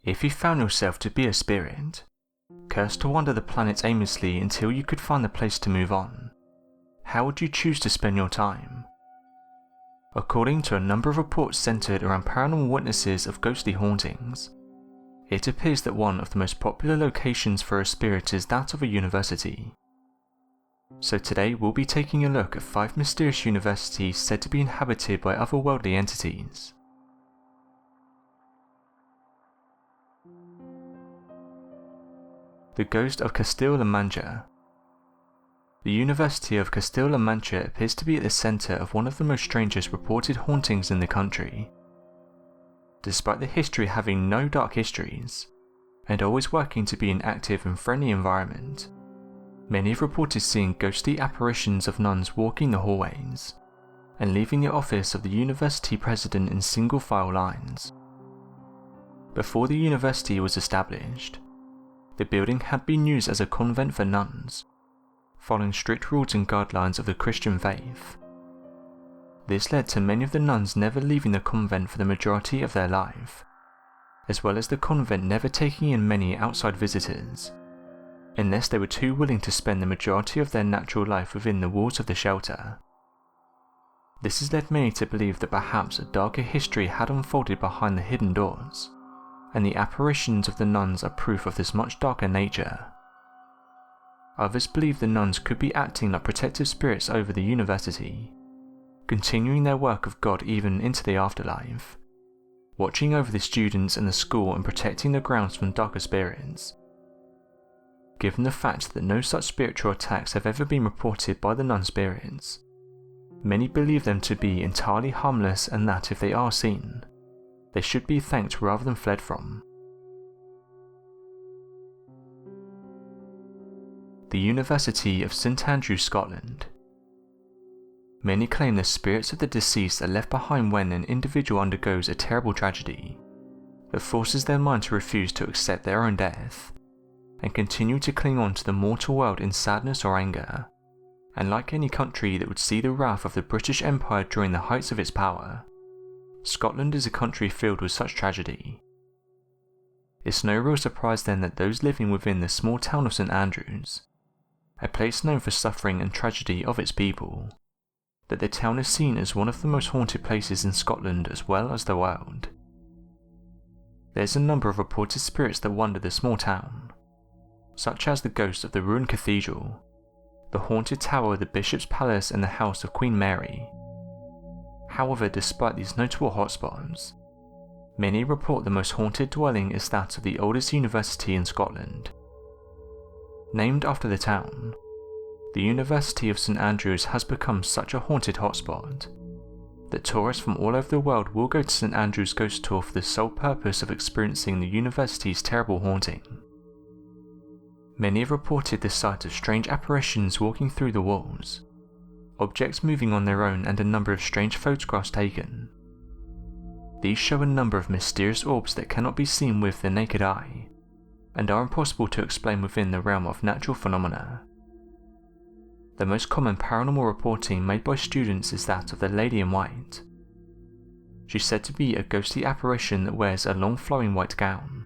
If you found yourself to be a spirit, cursed to wander the planet aimlessly until you could find the place to move on, how would you choose to spend your time? According to a number of reports centered around paranormal witnesses of ghostly hauntings, it appears that one of the most popular locations for a spirit is that of a university. So today we'll be taking a look at 5 mysterious universities said to be inhabited by otherworldly entities. The Ghost of Castillala, Mancha. The University of Castillala, Mancha appears to be at the centre of one of the most strangest reported hauntings in the country. Despite the history having no dark histories, and always working to be an active and friendly environment, many have reported seeing ghostly apparitions of nuns walking the hallways, and leaving the office of the university president in single file lines. Before the university was established, the building had been used as a convent for nuns, following strict rules and guidelines of the Christian faith. This led to many of the nuns never leaving the convent for the majority of their life, as well as the convent never taking in many outside visitors, unless they were too willing to spend the majority of their natural life within the walls of the shelter. This has led many to believe that perhaps a darker history had unfolded behind the hidden doors, and the apparitions of the nuns are proof of this much darker nature. Others believe the nuns could be acting like protective spirits over the university, continuing their work of God even into the afterlife, watching over the students and the school and protecting the grounds from darker spirits. Given the fact that no such spiritual attacks have ever been reported by the nun spirits, many believe them to be entirely harmless, and that if they are seen, they should be thanked rather than fled from. The University of St Andrews, Scotland. Many claim the spirits of the deceased are left behind when an individual undergoes a terrible tragedy that forces their mind to refuse to accept their own death, and continue to cling on to the mortal world in sadness or anger. And like any country that would see the wrath of the British Empire during the heights of its power, Scotland is a country filled with such tragedy. It's no real surprise then that those living within the small town of St Andrews, a place known for suffering and tragedy of its people, that the town is seen as one of the most haunted places in Scotland as well as the world. There's a number of reported spirits that wander the small town, such as the ghost of the ruined cathedral, the haunted tower of the Bishop's Palace, and the house of Queen Mary. However, despite these notable hotspots, many report the most haunted dwelling is that of the oldest university in Scotland. Named after the town, the University of St Andrews has become such a haunted hotspot that tourists from all over the world will go to St Andrews Ghost Tour for the sole purpose of experiencing the university's terrible haunting. Many have reported the sight of strange apparitions walking through the walls, objects moving on their own, and a number of strange photographs taken. These show a number of mysterious orbs that cannot be seen with the naked eye, and are impossible to explain within the realm of natural phenomena. The most common paranormal reporting made by students is that of the Lady in White. She's said to be a ghostly apparition that wears a long flowing white gown,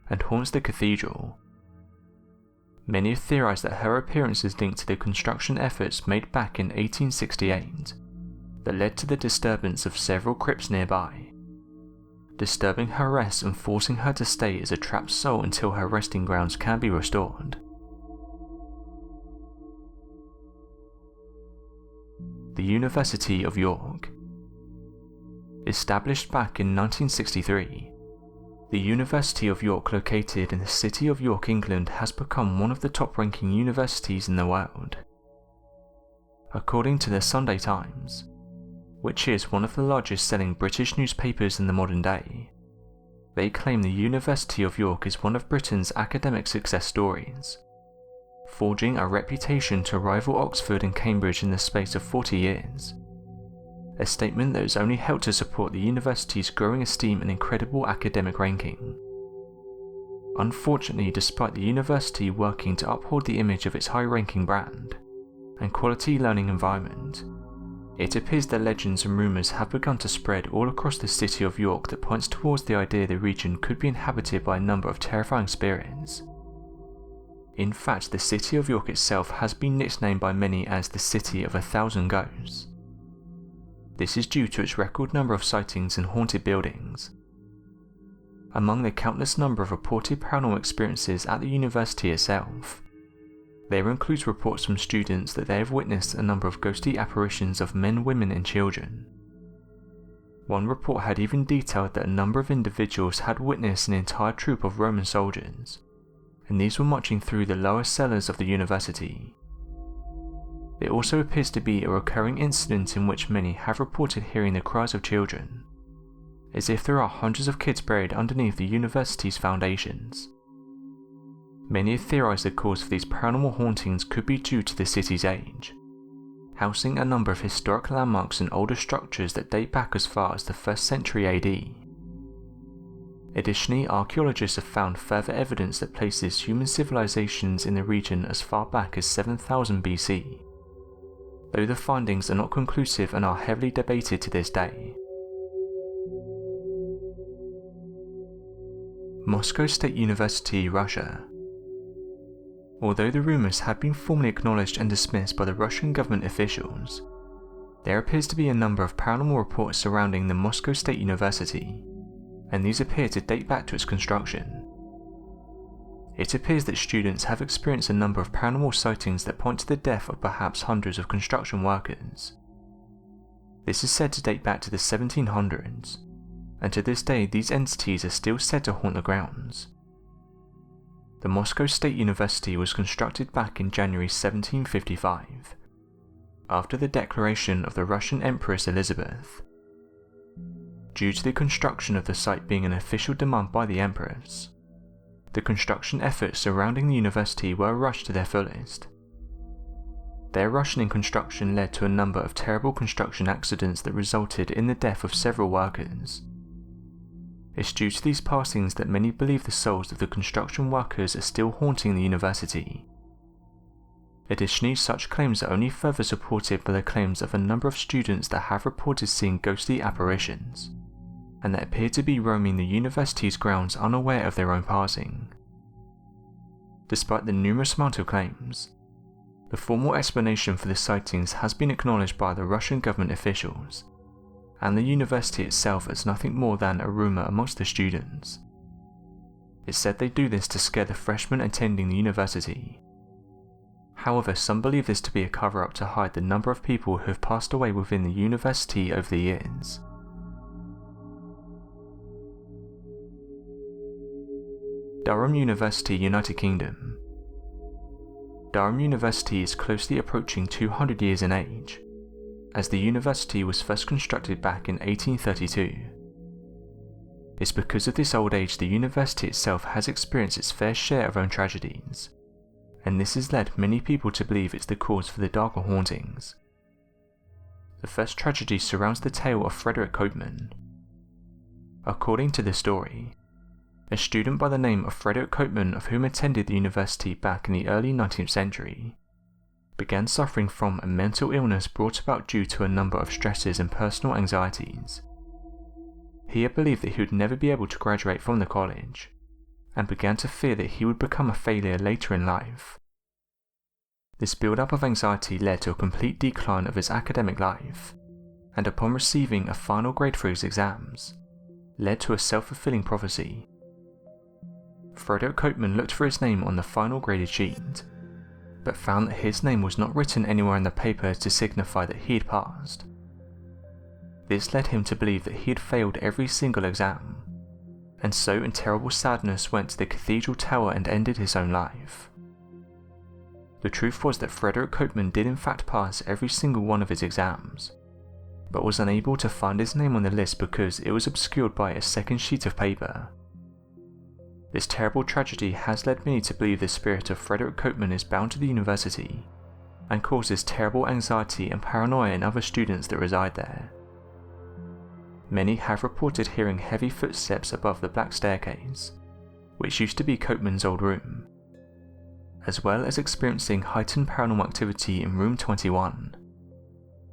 and haunts the cathedral. Many have theorised that her appearance is linked to the construction efforts made back in 1868 that led to the disturbance of several crypts nearby, disturbing her rest and forcing her to stay as a trapped soul until her resting grounds can be restored. The University of York. Established back in 1963, the University of York, located in the city of York, England, has become one of the top-ranking universities in the world. According to the Sunday Times, which is one of the largest-selling British newspapers in the modern day, they claim the University of York is one of Britain's academic success stories, forging a reputation to rival Oxford and Cambridge in the space of 40 years. A statement that has only helped to support the university's growing esteem and incredible academic ranking. Unfortunately, despite the university working to uphold the image of its high-ranking brand and quality learning environment, It appears that legends and rumours have begun to spread all across the city of York that points towards the idea the region could be inhabited by a number of terrifying spirits. In fact, the city of York itself has been nicknamed by many as the City of 1,000 Ghosts. This is due to its record number of sightings and haunted buildings. Among the countless number of reported paranormal experiences at the university itself, there includes reports from students that they have witnessed a number of ghostly apparitions of men, women and children. One report had even detailed that a number of individuals had witnessed an entire troop of Roman soldiers, and these were marching through the lower cellars of the university. There also appears to be a recurring incident in which many have reported hearing the cries of children, as if there are hundreds of kids buried underneath the university's foundations. Many have theorized the cause for these paranormal hauntings could be due to the city's age, housing a number of historic landmarks and older structures that date back as far as the 1st century AD. Additionally, archaeologists have found further evidence that places human civilizations in the region as far back as 7000 BC, though the findings are not conclusive and are heavily debated to this day. Moscow State University, Russia. Although the rumours have been formally acknowledged and dismissed by the Russian government officials, there appears to be a number of paranormal reports surrounding the Moscow State University, and these appear to date back to its construction. It appears that students have experienced a number of paranormal sightings that point to the death of perhaps hundreds of construction workers. This is said to date back to the 1700s, and to this day these entities are still said to haunt the grounds. The Moscow State University was constructed back in January 1755, after the declaration of the Russian Empress Elizabeth. Due to the construction of the site being an official demand by the Empress, the construction efforts surrounding the university were rushed to their fullest. Their rushing in construction led to a number of terrible construction accidents that resulted in the death of several workers. It's due to these passings that many believe the souls of the construction workers are still haunting the university. Additionally, such claims are only further supported by the claims of a number of students that have reported seeing ghostly apparitions, and that appear to be roaming the university's grounds unaware of their own passing. Despite the numerous amount of claims, the formal explanation for the sightings has been acknowledged by the Russian government officials, and the university itself as nothing more than a rumour amongst the students. It's said they do this to scare the freshmen attending the university. However, some believe this to be a cover-up to hide the number of people who have passed away within the university over the years. Durham University, United Kingdom. Durham University is closely approaching 200 years in age, as the university was first constructed back in 1832. It's because of this old age the university itself has experienced its fair share of own tragedies, and this has led many people to believe it's the cause for the darker hauntings. The first tragedy surrounds the tale of Frederick Copeman. According to the story, a student by the name of Frederick Copeman, of whom attended the university back in the early 19th century, began suffering from a mental illness brought about due to a number of stresses and personal anxieties. He had believed that he would never be able to graduate from the college, and began to fear that he would become a failure later in life. This build-up of anxiety led to a complete decline of his academic life, and upon receiving a final grade for his exams, led to a self-fulfilling prophecy. Frederick Copeman looked for his name on the final graded sheet, but found that his name was not written anywhere in the paper to signify that he had passed. This led him to believe that he had failed every single exam, and so in terrible sadness went to the cathedral tower and ended his own life. The truth was that Frederick Copeman did in fact pass every single one of his exams, but was unable to find his name on the list because it was obscured by a second sheet of paper. This terrible tragedy has led many to believe the spirit of Frederick Copeman is bound to the university, and causes terrible anxiety and paranoia in other students that reside there. Many have reported hearing heavy footsteps above the black staircase, which used to be Copeman's old room, as well as experiencing heightened paranormal activity in room 21.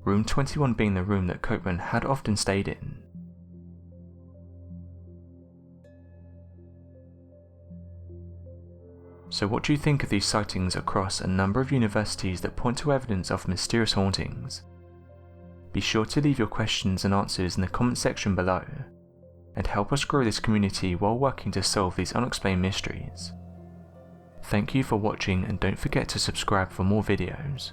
room 21 being the room that Copeland had often stayed in. So what do you think of these sightings across a number of universities that point to evidence of mysterious hauntings? Be sure to leave your questions and answers in the comment section below, and help us grow this community while working to solve these unexplained mysteries. Thank you for watching, and don't forget to subscribe for more videos.